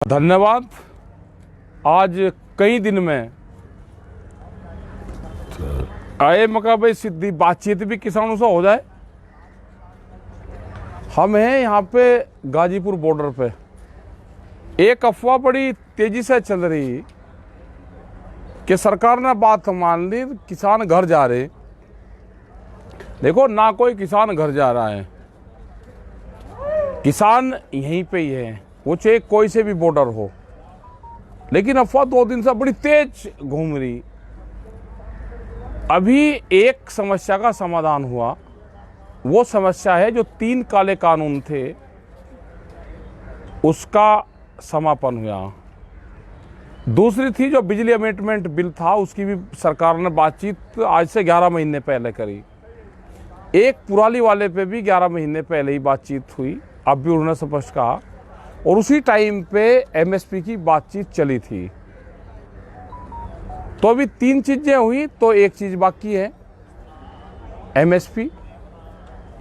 धन्यवाद। आज कई दिन में आए मका भाई सीधी बातचीत भी किसानों से हो जाए। हम हैं यहाँ पे गाजीपुर बॉर्डर पे। एक अफवाह बड़ी तेजी से चल रही कि सरकार ने बात मान ली, किसान घर जा रहे। देखो, ना कोई किसान घर जा रहा है, किसान यहीं पे ही है, वो चाहे कोई से भी बॉर्डर हो। लेकिन अफवाह 2 दिन से बड़ी तेज घूम रही। अभी एक समस्या का समाधान हुआ। वो समस्या है जो 3 काले कानून थे उसका समापन हुआ। दूसरी थी जो बिजली अमेंडमेंट बिल था, उसकी भी सरकार ने बातचीत आज से 11 महीने पहले करी। एक पुराली वाले पे भी 11 महीने पहले ही बातचीत हुई, अब भी उन्होंने स्पष्ट कहा। और उसी टाइम पे एमएसपी की बातचीत चली थी। तो अभी 3 चीजें हुई, तो एक चीज बाकी है, एमएसपी।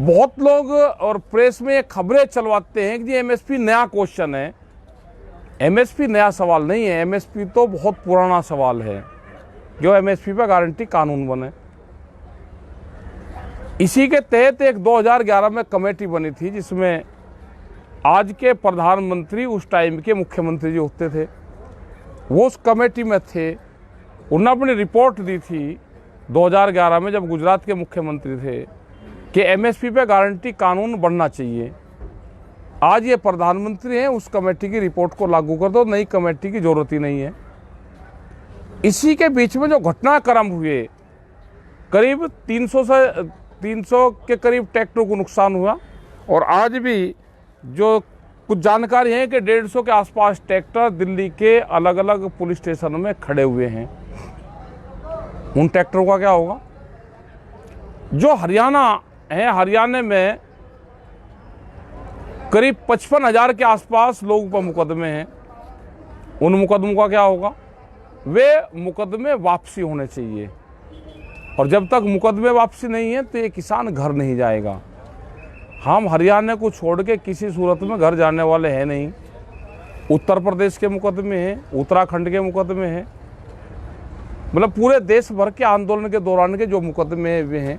बहुत लोग और प्रेस में खबरें चलवाते हैं कि एमएसपी नया क्वेश्चन है। एमएसपी नया सवाल नहीं है, एमएसपी तो बहुत पुराना सवाल है। जो एमएसपी पर गारंटी कानून बने, इसी के तहत एक 2011 में कमेटी बनी थी जिसमें आज के प्रधानमंत्री उस टाइम के मुख्यमंत्री जो होते थे वो उस कमेटी में थे। उन्होंने अपनी रिपोर्ट दी थी 2011 में, जब गुजरात के मुख्यमंत्री थे, कि एमएसपी पे गारंटी कानून बनना चाहिए। आज ये प्रधानमंत्री हैं, उस कमेटी की रिपोर्ट को लागू कर दो, नई कमेटी की जरूरत ही नहीं है। इसी के बीच में जो घटनाक्रम हुए, करीब 300 के करीब ट्रैक्टरों को नुकसान हुआ। और आज भी जो कुछ जानकारी है कि 150 के आसपास ट्रैक्टर दिल्ली के अलग अलग पुलिस स्टेशनों में खड़े हुए हैं। उन ट्रैक्टरों का क्या होगा? जो हरियाणा है, हरियाणा में करीब 55,000 के आसपास लोगों पर मुकदमे हैं। उन मुकदमों का क्या होगा? वे मुकदमे वापसी होने चाहिए। और जब तक मुकदमे वापसी नहीं है तो ये किसान घर नहीं जाएगा। हम हरियाणा को छोड़ के किसी सूरत में घर जाने वाले हैं नहीं। उत्तर प्रदेश के मुकदमे हैं, उत्तराखंड के मुकदमे हैं, मतलब पूरे देश भर के आंदोलन के दौरान के जो मुकदमे वे हैं।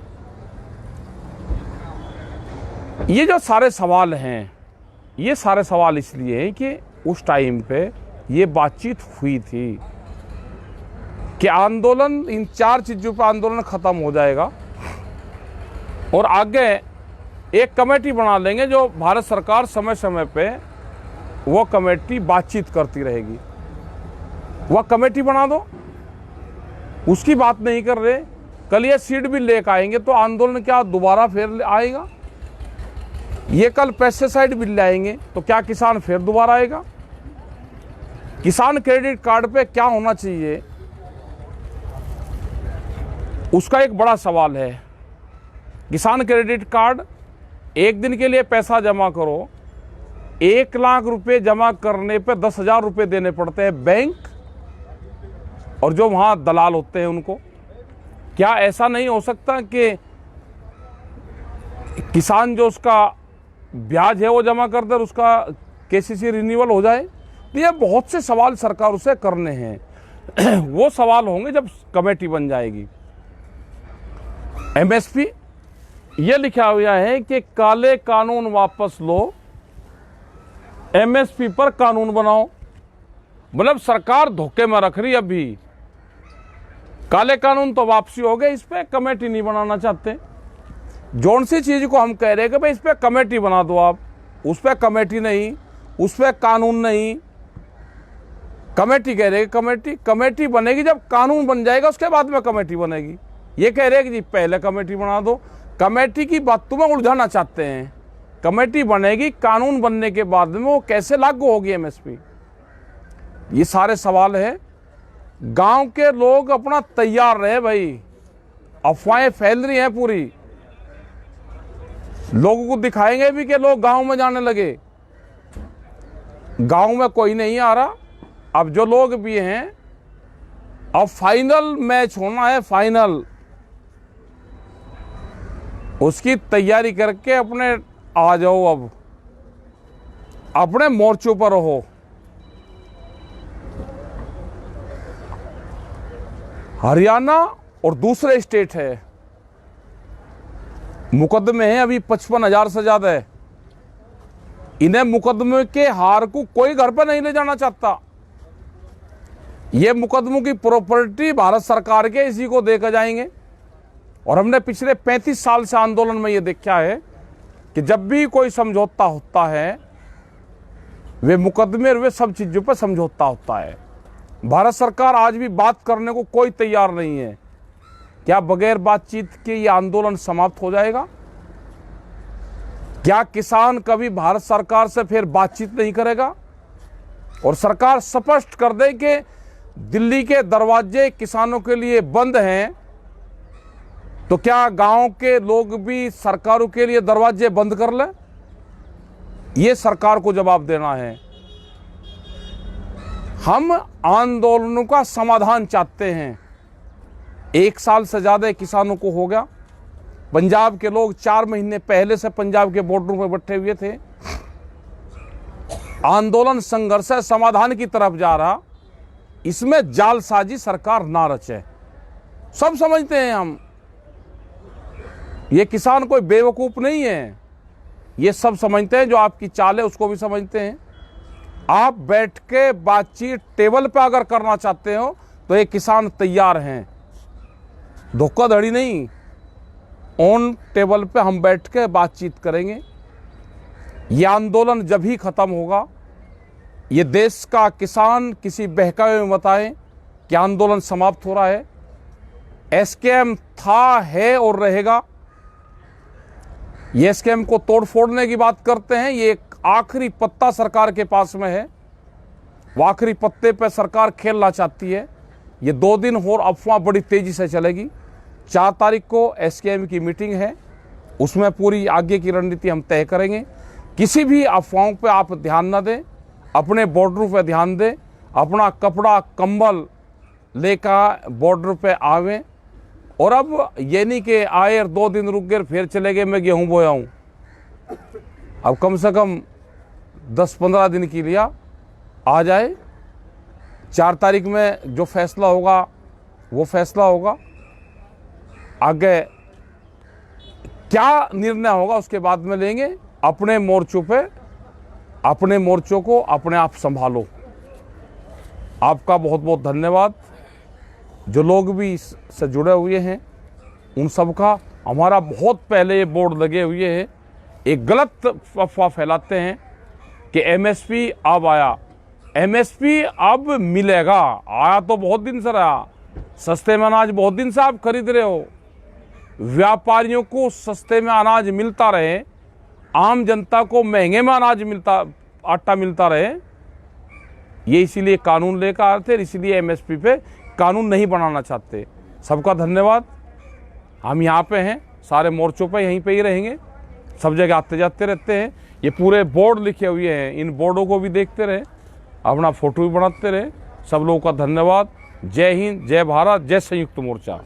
ये जो सारे सवाल हैं, ये सारे सवाल इसलिए हैं कि उस टाइम पे ये बातचीत हुई थी कि आंदोलन, इन 4 चीजों पर आंदोलन खत्म हो जाएगा और आगे एक कमेटी बना लेंगे जो भारत सरकार समय समय पे वो कमेटी बातचीत करती रहेगी। वह कमेटी बना दो, उसकी बात नहीं कर रहे। कल ये सीड बिल लेकर आएंगे तो आंदोलन क्या दोबारा फिर आएगा? ये कल पेस्टिसाइड बिल लाएंगे तो क्या किसान फिर दोबारा आएगा? किसान क्रेडिट कार्ड पे क्या होना चाहिए, उसका एक बड़ा सवाल है। किसान क्रेडिट कार्ड, एक दिन के लिए पैसा जमा करो, 1 लाख रुपए जमा करने पे 10,000 रुपये देने पड़ते हैं बैंक और जो वहाँ दलाल होते हैं उनको। क्या ऐसा नहीं हो सकता कि किसान जो उसका ब्याज है वो जमा कर दे और उसका केसीसी रिन्यूअल हो जाए? तो ये बहुत से सवाल सरकार उसे करने हैं। वो सवाल होंगे जब कमेटी बन जाएगी। एमएसपी ये लिखा हुआ है कि काले कानून वापस लो, एमएसपी पर कानून बनाओ। मतलब सरकार धोखे में रख रही। अभी काले कानून तो वापसी हो गए, इस पे कमेटी नहीं बनाना चाहते। जौन सी चीज को हम कह रहे हैं कि भाई इस पे कमेटी बना दो आप, उस पे कमेटी नहीं, उस पे कानून नहीं। कमेटी कह रहे हैं, कमेटी बनेगी जब कानून बन जाएगा, उसके बाद में कमेटी बनेगी। ये कह रहे हैं कि जी पहले कमेटी बना दो। कमेटी की बात तुम्हें उलझाना चाहते हैं। कमेटी बनेगी, कानून बनने के बाद में वो कैसे लागू होगी एमएसपी? ये सारे सवाल है। गांव के लोग अपना तैयार रहे भाई, अफवाहें फैल रही हैं पूरी। लोगों को दिखाएंगे भी कि लोग गांव में जाने लगे। गांव में कोई नहीं आ रहा। अब जो लोग भी हैं, अब फाइनल मैच होना है, फाइनल, उसकी तैयारी करके अपने आ जाओ। अब अपने मोर्चों पर रहो। हरियाणा और दूसरे स्टेट है, मुकदमे हैं अभी 55,000 से ज़्यादा है। इन्हें मुकदमे के हार को कोई घर पर नहीं ले जाना चाहता। ये मुकदमों की प्रॉपर्टी भारत सरकार के, इसी को देकर जाएंगे। और हमने पिछले 35 साल से आंदोलन में ये देखा है कि जब भी कोई समझौता होता है, वे मुकदमे और वे सब चीज़ों पर समझौता होता है। भारत सरकार आज भी बात करने को कोई तैयार नहीं है। क्या बगैर बातचीत के ये आंदोलन समाप्त हो जाएगा? क्या किसान कभी भारत सरकार से फिर बातचीत नहीं करेगा? और सरकार स्पष्ट कर दे कि दिल्ली के दरवाजे किसानों के लिए बंद हैं, तो क्या गांव के लोग भी सरकारों के लिए दरवाजे बंद कर लें? ये सरकार को जवाब देना है। हम आंदोलनों का समाधान चाहते हैं। 1 साल से ज़्यादा किसानों को हो गया। पंजाब के लोग 4 महीने पहले से पंजाब के बॉर्डरों पर बैठे हुए थे। आंदोलन संघर्ष है, समाधान की तरफ जा रहा। इसमें जालसाजी सरकार ना रचे। सब समझते हैं हम, ये किसान कोई बेवकूफ़ नहीं है। ये सब समझते हैं, जो आपकी चाल है उसको भी समझते हैं। आप बैठ के बातचीत टेबल पे अगर करना चाहते हो तो ये किसान तैयार हैं, धोखाधड़ी नहीं। ऑन टेबल पे हम बैठ के बातचीत करेंगे। ये आंदोलन जब ही खत्म होगा, ये देश का किसान किसी बहकावे में बताए कि आंदोलन समाप्त हो रहा है। एसकेएम था, है और रहेगा। ये एसकेएम को तोड़ फोड़ने की बात करते हैं। ये एक आखिरी पत्ता सरकार के पास में है, वो आखिरी पत्ते पे सरकार खेलना चाहती है। ये 2 दिन और अफवाह बड़ी तेजी से चलेगी। 4 तारीख को एसकेएम की मीटिंग है, उसमें पूरी आगे की रणनीति हम तय करेंगे। किसी भी अफवाहों पे आप ध्यान न दें, अपने बॉर्डरों पे ध्यान दें। अपना कपड़ा कंबल लेकर बॉर्डर पे आवें। और अब ये नहीं कि आए और 2 दिन रुक गए फिर चले गए, मैं गेहूँ बोया हूँ। अब कम से कम 10-15 दिन के लिए आ जाए। 4 तारीख में जो फैसला होगा वो फैसला होगा। आगे क्या निर्णय होगा उसके बाद में लेंगे। अपने मोर्चों पे, अपने मोर्चों को अपने आप संभालो। आपका बहुत बहुत धन्यवाद। जो लोग भी इससे जुड़े हुए हैं उन सब का। हमारा बहुत पहले ये बोर्ड लगे हुए हैं, एक गलत अफवाह फैलाते हैं कि एमएसपी अब आया। एमएसपी अब मिलेगा, आया तो बहुत दिन से रहा। सस्ते में अनाज बहुत दिन से आप खरीद रहे हो। व्यापारियों को सस्ते में अनाज मिलता रहे, आम जनता को महंगे में अनाज मिलता, आटा मिलता रहे, ये इसीलिए कानून लेकर आए थे। इसीलिए एमएसपी पे कानून नहीं बनाना चाहते। सबका धन्यवाद। हम यहाँ पे हैं, सारे मोर्चों पे यहीं पे ही रहेंगे, सब जगह आते जाते रहते हैं। ये पूरे बोर्ड लिखे हुए हैं, इन बोर्डों को भी देखते रहे, अपना फोटो भी बनाते रहे। सब लोगों का धन्यवाद। जय हिंद, जय भारत, जय संयुक्त मोर्चा।